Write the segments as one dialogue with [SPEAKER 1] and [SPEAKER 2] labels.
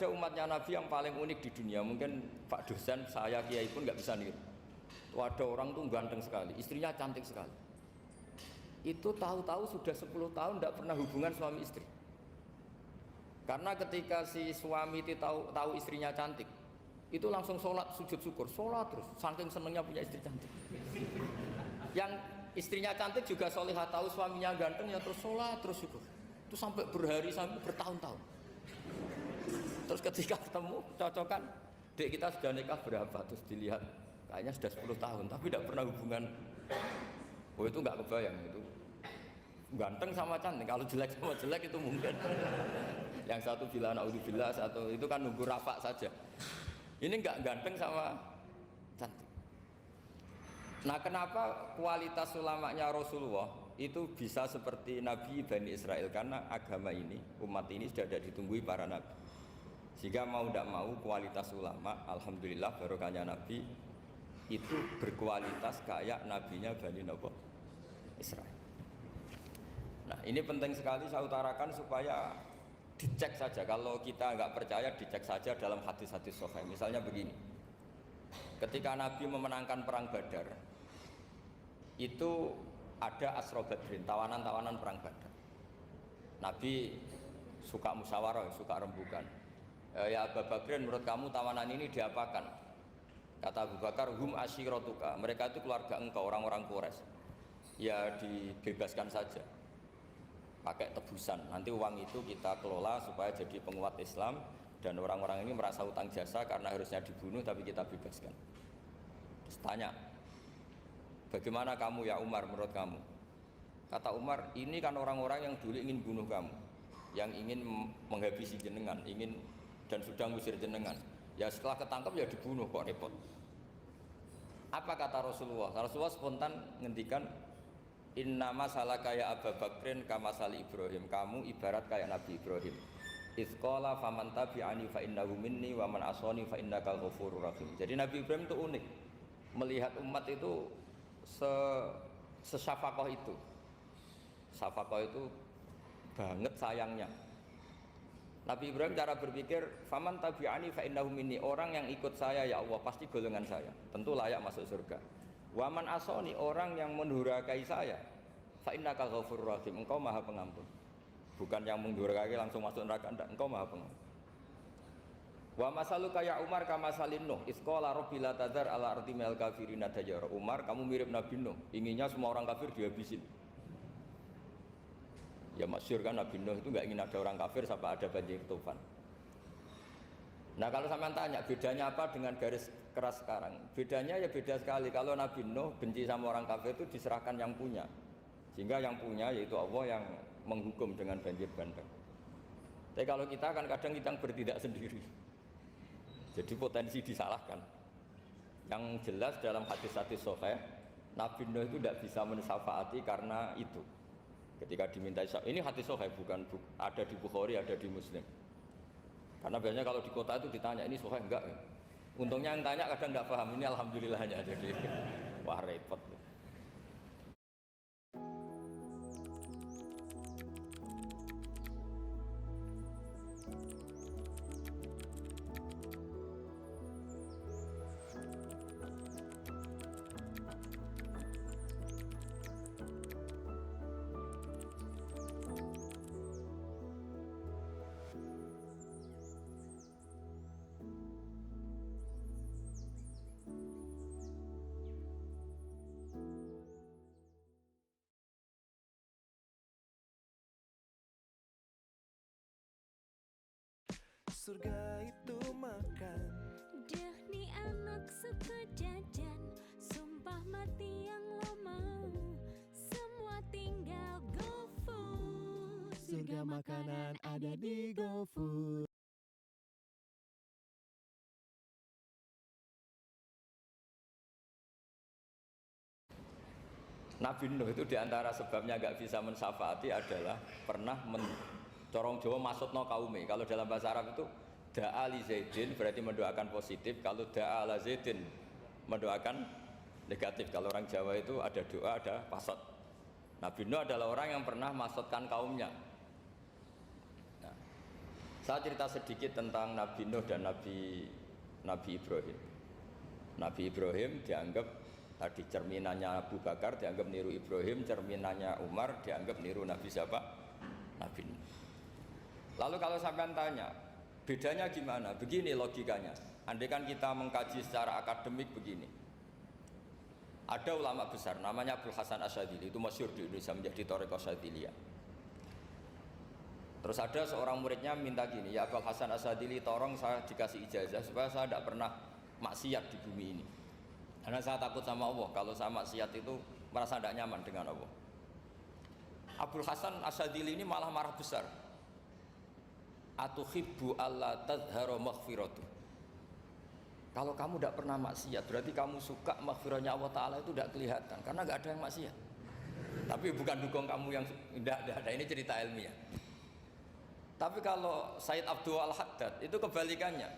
[SPEAKER 1] Ada umatnya Nabi yang paling unik di dunia, mungkin Pak dosen, saya, kiai pun nggak bisa niru. Tuh ada orang tuh ganteng sekali, istrinya cantik sekali. Itu tahu-tahu sudah 10 tahun tidak pernah hubungan suami istri. Karena ketika si suami itu tahu istrinya cantik, itu langsung sholat sujud syukur, sholat terus, saking senengnya punya istri cantik. Yang istrinya cantik juga solihah, tahu suaminya ganteng ya terus sholat terus syukur. Itu sampai berhari sampai bertahun-tahun. Terus ketika ketemu cocokan, dek kita sudah nikah berapa? Terus dilihat, kayaknya sudah 10 tahun, tapi tidak pernah hubungan. Oh itu nggak kebayang itu. Ganteng sama cantik, kalau jelek sama jelek itu mungkin. Yang satu bilang naudzubillah, satu itu kan nunggu rafa saja. Ini nggak ganteng sama cantik. Nah kenapa kualitas ulamanya Rasulullah itu bisa seperti Nabi Bani Israel? Karena agama ini, umat ini sudah ada ditunggui para nabi. Sehingga mau tidak mau kualitas ulama, alhamdulillah barokahnya Nabi itu berkualitas kayak nabinya Bani Israel. Nah ini penting sekali saya utarakan supaya dicek saja. Kalau kita nggak percaya, dicek saja dalam hadis-hadis sahih. Misalnya begini, ketika Nabi memenangkan perang Badar, itu ada Asra Badrin, tawanan-tawanan perang Badar. Nabi suka musyawarah, suka rembukan. Ya Abu Bakrin, menurut kamu tawanan ini diapakan? Kata Abu Bakar, hum asyiratuka, mereka itu keluarga engkau, orang-orang Quraisy. Ya dibebaskan saja, pakai tebusan. Nanti uang itu kita kelola supaya jadi penguat Islam, dan orang-orang ini merasa utang jasa karena harusnya dibunuh tapi kita bebaskan. Terus tanya, bagaimana kamu ya Umar, menurut kamu? Kata Umar, ini kan orang-orang yang dulu ingin bunuh kamu, yang ingin menghabisi jenengan, ingin dan sudah ngusir jenengan. Ya setelah ketangkap ya dibunuh, kok repot. Apa kata Rasulullah? Rasulullah spontan ngendikan, inna masalah kayak Abu Bakrin kama sali Ibrahim, kamu ibarat kayak Nabi Ibrahim. Izqala faman tabi'ani fa innahu minni wa man asani fa innakal ghafurur rahim. Jadi Nabi Ibrahim itu unik, melihat umat itu sesyafakoh itu. Syafakoh itu banget sayangnya. Nabi Ibrahim cara berpikir, faman tabi'ani fa innahu minni, orang yang ikut saya ya Allah pasti golongan saya, tentu layak masuk surga. Waman asoni, orang yang mendurhakai saya, fa innaka ghafurur rahim, engkau maha pengampun. Bukan yang mendurhakai langsung masuk neraka, enggak, engkau maha pengampun. Wa masaluka ya Umar kama salin Nuh, isqala rabbi la tadzar ala ardi minal kafirina dajjara. Umar, kamu mirip Nabi Nuh, inginnya semua orang kafir dihabisin. Ya masyhur kan Nabi Nuh itu nggak ingin ada orang kafir sampai ada banjir tufan. Nah kalau sampean tanya bedanya apa dengan garis keras sekarang? Bedanya ya beda sekali. Kalau Nabi Nuh benci sama orang kafir itu diserahkan yang punya, sehingga yang punya yaitu Allah yang menghukum dengan banjir bandang. Tapi kalau kita kan kadang kita bertindak sendiri, jadi potensi disalahkan. Yang jelas dalam hadis-hadis sahih, Nabi Nuh itu tidak bisa mensyafaati karena itu. Ketika diminta ini hadis sahih, bukan ada di Bukhari, ada di Muslim. Karena biasanya kalau di kota itu ditanya ini sahih enggak ya? Untungnya yang tanya kadang enggak paham, ini alhamdulillahnya, jadi wah repot.
[SPEAKER 2] Surga itu makan.
[SPEAKER 3] Dah ni anak suka jajan, sumpah mati yang lo mau, semua tinggal GoFood.
[SPEAKER 2] Surga makanan ada di GoFood.
[SPEAKER 1] Nabi Nuh itu diantara sebabnya nggak bisa mensyafaati adalah pernah corong Jawa maksudno kaume. Kalau dalam bahasa Arab itu da'a li Zaidin berarti mendoakan positif, kalau da'a ala Zaidin mendoakan negatif. Kalau orang Jawa itu ada doa, ada pasot. Nabi Nuh adalah orang yang pernah maksudkan kaumnya. Nah, Saya cerita sedikit tentang Nabi Nuh dan Nabi Ibrahim. Nabi Ibrahim dianggap tadi cerminannya Abu Bakar, dianggap niru Ibrahim, cerminannya Umar dianggap niru Nabi siapa? Nabi Nuh. Lalu kalau sampean tanya, bedanya gimana? Begini logikanya. Andai kan kita mengkaji secara akademik begini. Ada ulama besar namanya Abdul Hasan Asyadzili, itu masyhur di Indonesia menjadi Thariqah Asyadziliyah. Terus ada seorang muridnya minta gini, ya Abdul Hasan Asyadzili, tolong saya dikasih ijazah supaya saya tidak pernah maksiat di bumi ini. Karena saya takut sama Allah, kalau saya maksiat itu merasa tidak nyaman dengan Allah. Abdul Hasan Asyadzili ini malah marah besar. Atuhibbu alla tadhharu maghfiratuh. Kalau kamu tidak pernah maksiat, berarti kamu suka maghfirahnya Allah Ta'ala itu tidak kelihatan, karena nggak ada yang maksiat. Tapi bukan dukung kamu yang tidak ada, ini cerita ilmiah. Tapi kalau Said Abdul Al-Haddad itu kebalikannya.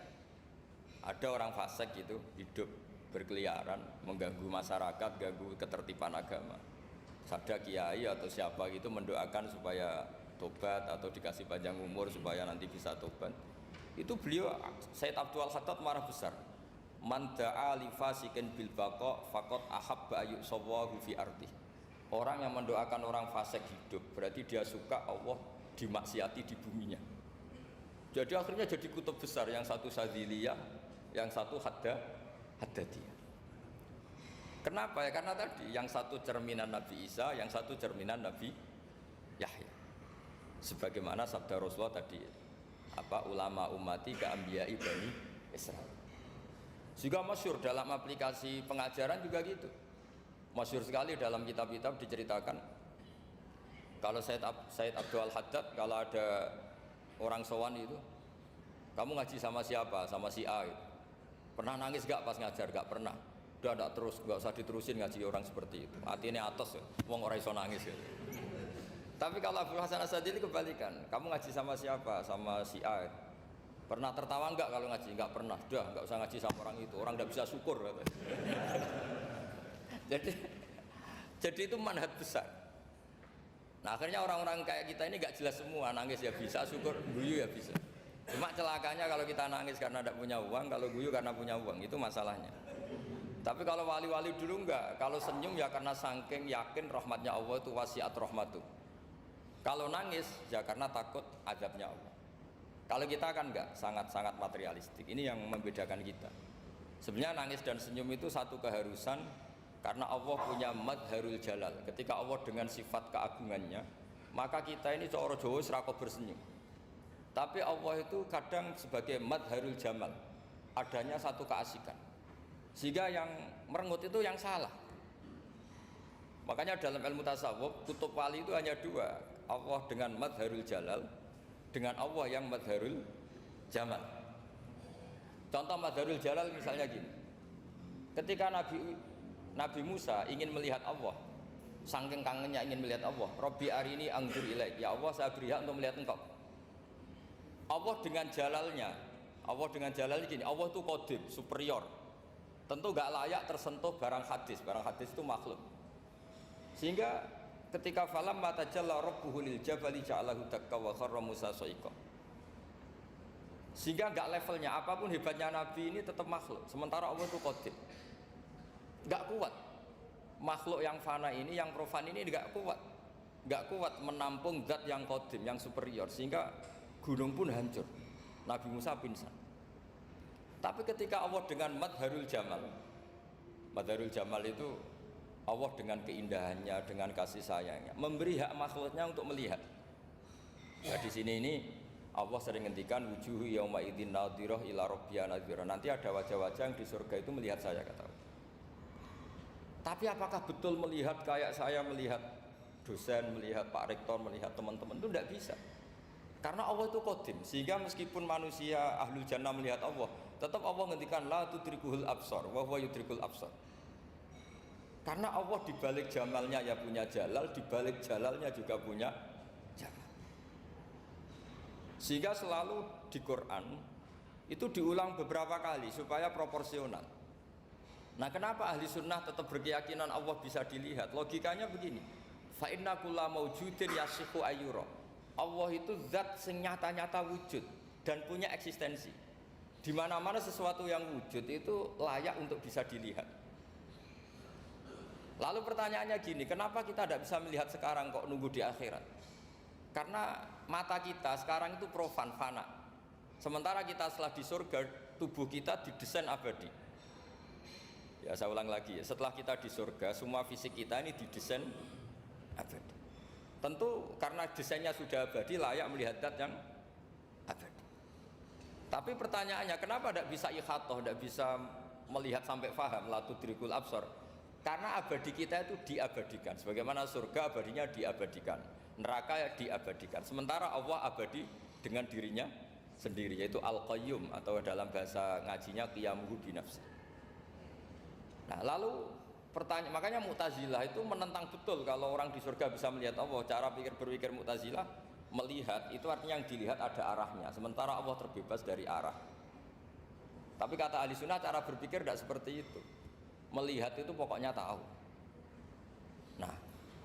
[SPEAKER 1] Ada orang fasik gitu, hidup berkeliaran, mengganggu masyarakat, ganggu ketertiban agama. Ada kiai atau siapa gitu mendoakan supaya tobat atau dikasih panjang umur supaya nanti bisa tobat. Itu beliau Said Abdul Al-Haddad marah besar. Man da'a li fasikin bil baqa faqad ahabba ayyusawahu fi ardi. Orang yang mendoakan orang fasik hidup berarti dia suka Allah dimaksiati di buminya. Jadi akhirnya jadi kutub besar, yang satu Sadziliyah, yang satu Haddadiyah. Kenapa ya? Karena tadi yang satu cerminan Nabi Isa, yang satu cerminan Nabi Yahya. Sebagaimana sabda Rasulullah tadi, apa ulama ummati ka anbiya'i bani Israil. Juga masyhur dalam aplikasi pengajaran juga gitu. Masyhur sekali dalam kitab-kitab diceritakan. Kalau Said Abdul Al-Haddad, kalau ada orang sowan itu, kamu ngaji sama siapa? Sama si A gitu. Pernah nangis gak pas ngajar? Gak pernah. Udah gak terus, gak usah diterusin ngaji orang seperti itu. Hatinya atas ya, wong ora iso nangis ya. Tapi kalau Abdul Hasan Asyadzili kebalikan, kamu ngaji sama siapa? Sama si A gitu. Pernah tertawa enggak kalau ngaji? Enggak pernah. Udah, enggak usah ngaji sama orang itu. Orang enggak bisa syukur. Jadi itu manhaj besar. Nah, akhirnya orang-orang kayak kita ini enggak jelas semua. Nangis ya bisa, syukur, guyu ya bisa. Cuma celakanya kalau kita nangis karena tidak punya uang, kalau guyu karena punya uang, itu masalahnya. Tapi kalau wali-wali dulu enggak. Kalau senyum ya karena saking yakin rahmatnya Allah itu wasiat rahmatu. Kalau nangis ya karena takut azabnya Allah. Kalau kita kan enggak, sangat-sangat materialistik. Ini yang membedakan kita. Sebenarnya nangis dan senyum itu satu keharusan karena Allah punya madharul jalal. Ketika Allah dengan sifat keagungannya, maka kita ini cara Jawa serako bersenyum. Tapi Allah itu kadang sebagai madharul jamal, adanya satu keasikan. Sehingga yang merengut itu yang salah. Makanya dalam ilmu tasawuf, kutub wali itu hanya dua. Allah dengan madharul jalal, dengan Allah yang madharul jamal. Contoh madharul jalal misalnya gini. Ketika Nabi Musa ingin melihat Allah, saking kangennya ingin melihat Allah, Rabbi arini anzur ilaik, ya Allah saya beri hak untuk melihat engkau. Allah dengan jalalnya gini, Allah itu qadim, superior. Tentu gak layak tersentuh barang hadis itu makhluk. Sehingga ketika falam matajalla rabbuhu lil jabali ja'alahu dakka wa kharra Musa sa'iqa. Sehingga enggak levelnya, apapun hebatnya Nabi ini tetap makhluk. Sementara Allah itu qadim. Enggak kuat. Makhluk yang fana ini, yang profan ini enggak kuat. Enggak kuat menampung zat yang qadim, yang superior. Sehingga gunung pun hancur. Nabi Musa pingsan. Tapi ketika Allah dengan madharul jamal itu Allah dengan keindahannya, dengan kasih sayangnya, memberi hak makhluknya untuk melihat. Nah, di sini ini Allah sering ngendikan wujuhu yauma idzin nadhirah ila rabbiha nadhirah. Nanti ada wajah-wajah yang di surga itu melihat saya, kata Allah. Tapi apakah betul melihat kayak saya melihat dosen, melihat Pak Rektor, melihat teman-teman itu tidak bisa. Karena Allah itu qadim, sehingga meskipun manusia ahlul jannah melihat Allah, tetap Allah ngendikan la tudrikuhul absar wa huwa yudrikul absar. Karena Allah di balik jamalnya ya punya jalal, di balik jalalnya juga punya jamal. Sehingga selalu di Quran itu diulang beberapa kali supaya proporsional. Nah, kenapa ahli sunnah tetap berkeyakinan Allah bisa dilihat? Logikanya begini. Fa inna kulla maujudin yasihu ayyura. Allah itu zat sing nyata-nyata wujud. dan punya eksistensi. Di mana-mana sesuatu yang wujud itu layak untuk bisa dilihat. Lalu pertanyaannya gini, kenapa kita tidak bisa melihat sekarang kok nunggu di akhirat? Karena mata kita sekarang itu profan, fana. Sementara kita setelah di surga, tubuh kita didesain abadi. Ya saya ulang lagi ya, setelah kita di surga, semua fisik kita ini didesain abadi. Tentu karena desainnya sudah abadi, layak melihat zat yang abadi. Tapi pertanyaannya, kenapa tidak bisa ikhatoh, tidak bisa melihat sampai faham, la tudrikul absar? Karena abadi kita itu diabadikan. Sebagaimana surga abadinya diabadikan, neraka diabadikan. Sementara Allah abadi dengan dirinya sendiri, yaitu Al-Qayyum, atau dalam bahasa ngajinya qiyamuhu binafsi. Nah lalu pertanyaan, makanya Mu'tazilah itu menentang betul kalau orang di surga bisa melihat Allah. Cara berpikir Mu'tazilah, melihat itu artinya yang dilihat ada arahnya, sementara Allah terbebas dari arah. Tapi kata ahli sunnah cara berpikir tidak seperti itu. Melihat itu pokoknya tahu. Nah,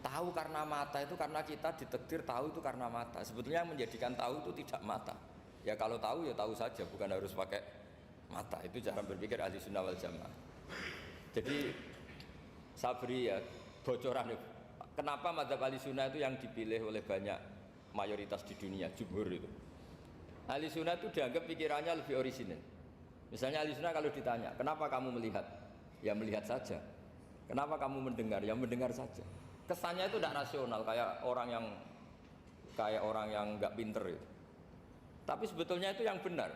[SPEAKER 1] tahu karena mata itu karena kita ditakdir tahu itu karena mata. Sebetulnya yang menjadikan tahu itu tidak mata. Ya kalau tahu ya tahu saja, bukan harus pakai mata. Itu cara berpikir ahli sunnah wal jamaah. Jadi sabri ya bocoran. Kenapa mazhab ahli sunnah itu yang dipilih oleh banyak mayoritas di dunia, jumhur itu. Ahli sunnah itu dianggap pikirannya lebih orisinal. Misalnya ahli sunnah kalau ditanya, kenapa kamu melihat? Ya melihat saja. Kenapa kamu mendengar? Ya mendengar saja. Kesannya itu tidak rasional, kayak orang yang nggak pinter itu. Tapi sebetulnya itu yang benar.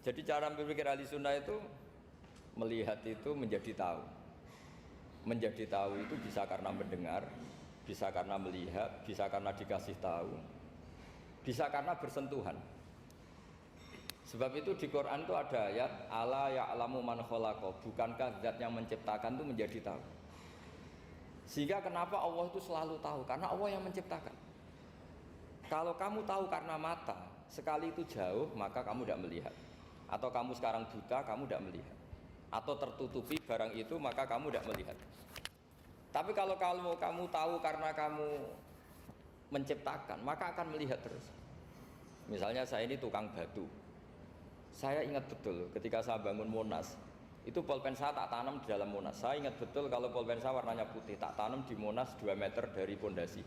[SPEAKER 1] Jadi cara berpikir ahli sunnah itu melihat itu menjadi tahu. Menjadi tahu itu bisa karena mendengar, bisa karena melihat, bisa karena dikasih tahu, bisa karena bersentuhan. Sebab itu di Quran itu ada ayat ala ya'lamu man khalaqa, bukankah zat yang menciptakan itu menjadi tahu. Sehingga kenapa Allah itu selalu tahu? Karena Allah yang menciptakan. Kalau kamu tahu karena mata, sekali itu jauh maka kamu tidak melihat. Atau kamu sekarang buta, kamu tidak melihat. Atau tertutupi barang itu maka kamu tidak melihat. Tapi kalau kamu tahu karena kamu menciptakan, maka akan melihat terus. Misalnya saya ini tukang batu. Saya ingat betul ketika saya bangun Monas, itu pulpen saya tak tanam di dalam Monas. Saya ingat betul kalau pulpen saya warnanya putih, tak tanam di Monas 2 meter dari pondasi.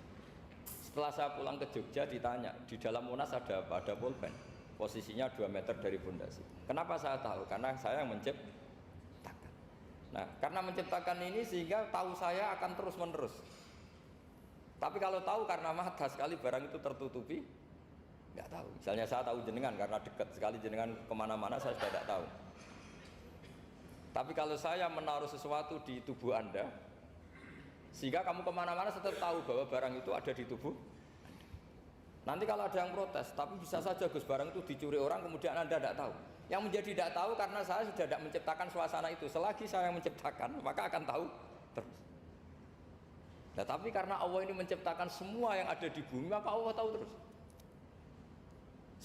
[SPEAKER 1] Setelah saya pulang ke Jogja ditanya, di dalam Monas ada apa? Ada pulpen. Posisinya 2 meter dari pondasi. Kenapa saya tahu? Karena saya yang menciptakan. Nah, karena menciptakan ini sehingga tahu saya akan terus menerus. Tapi kalau tahu karena mata, sekali barang itu tertutupi, nggak tahu. Misalnya saya tahu jenengan karena dekat, sekali jenengan kemana-mana saya sudah tidak tahu. Tapi kalau saya menaruh sesuatu di tubuh Anda, sehingga kamu kemana-mana tetap tahu bahwa barang itu ada di tubuh Anda. Nanti kalau ada yang protes, tapi bisa saja Gus barang itu dicuri orang kemudian Anda tidak tahu. Yang menjadi tidak tahu karena saya sudah tidak menciptakan suasana itu. Selagi saya yang menciptakan, maka akan tahu terus. Nah, tapi karena Allah ini menciptakan semua yang ada di bumi, maka Allah tahu terus.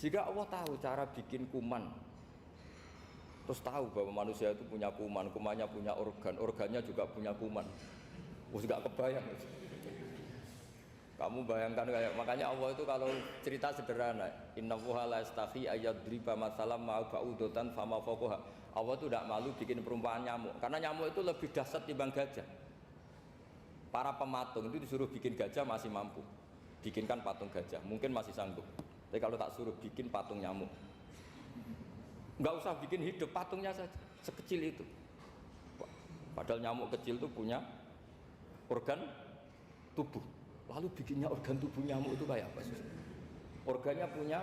[SPEAKER 1] Jika Allah tahu cara bikin kuman, terus tahu bahwa manusia itu punya kuman, kumannya punya organ, organnya juga punya kuman. Wah, gak kebayang. Kamu bayangkan kayak, makanya Allah itu kalau cerita sederhana, innallaha la yastahi ayyadriba matsalam ma ba'udatan fama fawqaha. Allah itu tidak malu bikin perumpamaan nyamuk, karena nyamuk itu lebih dahsyat dibanding gajah. Para pematung itu disuruh bikin gajah masih mampu, bikinkan patung gajah, mungkin masih sanggup. Tapi kalau tak suruh bikin patung nyamuk, nggak usah bikin hidup, patungnya saja sekecil itu. Padahal nyamuk kecil itu punya organ tubuh. Lalu bikinnya organ tubuh nyamuk itu kayak apa sih? Organnya punya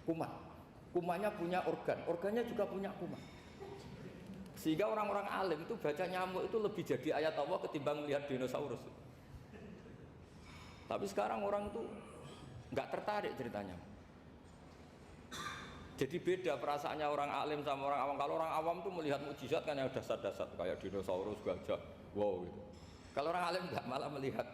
[SPEAKER 1] kuman, kumannya punya organ, organnya juga punya kuman. Sehingga orang-orang alim itu baca nyamuk itu lebih jadi ayat Allah ketimbang melihat dinosaurus. Tapi sekarang orang itu nggak tertarik ceritanya. Jadi beda perasaannya orang alim sama orang awam. Kalau orang awam tuh melihat mukjizat kan yang dasar-dasar kayak dinosaurus, gajah, wow gitu. Kalau orang alim nggak, malah melihat